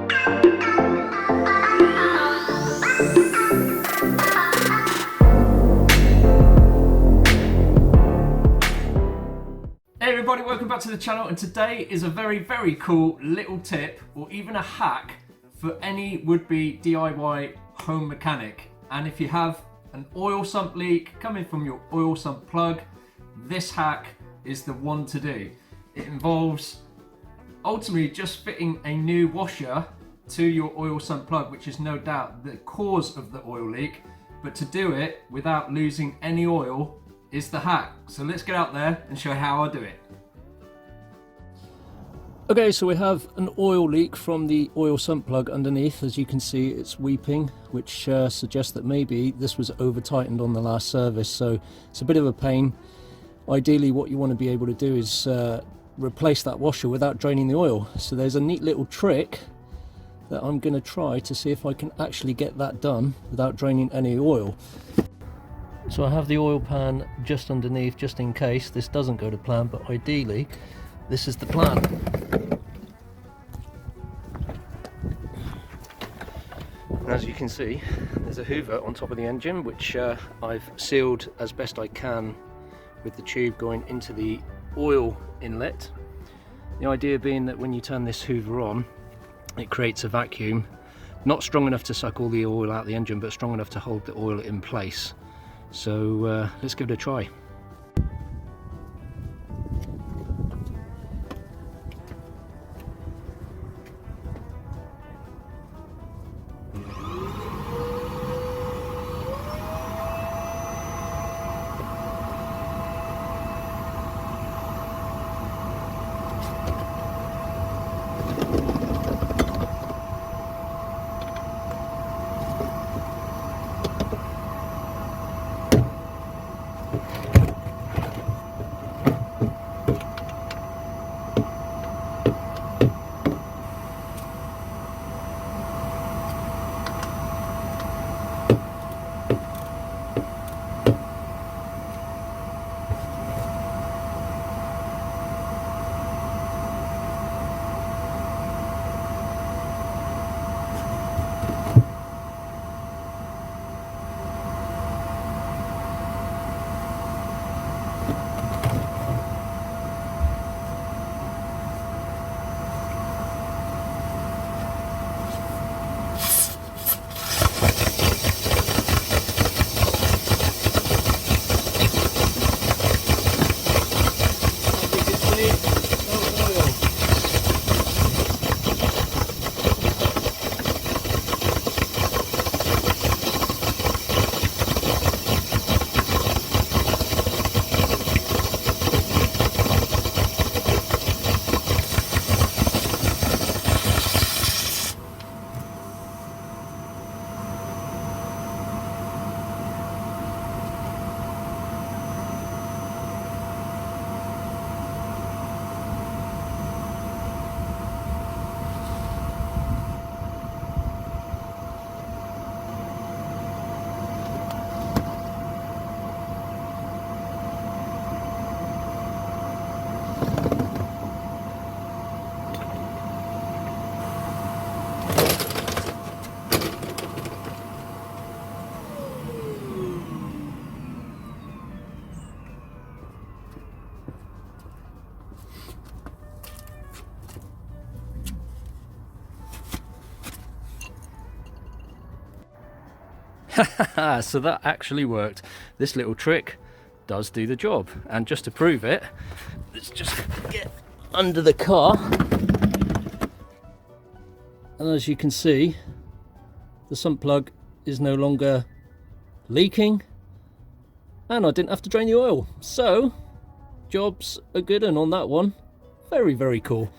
Hey everybody, welcome back to the channel, and today is a very cool little tip or even a hack for any would-be DIY home mechanic. And if you have an oil sump leak coming from your oil sump plug, this hack is the one to do. It involves ultimately just fitting a new washer to your oil sump plug, which is no doubt the cause of the oil leak, but to do it without losing any oil is the hack. So let's get out there and show how I do it. Okay, so we have an oil leak from the oil sump plug underneath. As you can see, it's weeping, which suggests that maybe this was over tightened on the last service, so it's a bit of a pain. Ideally what you want to be able to do is replace that washer without draining the oil. So there's a neat little trick that I'm going to try to see if I can actually get that done without draining any oil. So I have the oil pan just underneath, just in case this doesn't go to plan, but ideally this is the plan. And as you can see, there's a hoover on top of the engine, which I've sealed as best I can with the tube going into the oil inlet. The idea being that when you turn this hoover on, it creates a vacuum, not strong enough to suck all the oil out of the engine, but strong enough to hold the oil in place. So let's give it a try. So that actually worked. This little trick does do the job, and just to prove it, let's just get under the car, and as you can see, the sump plug is no longer leaking and I didn't have to drain the oil. So job's a good one on that one. Very cool.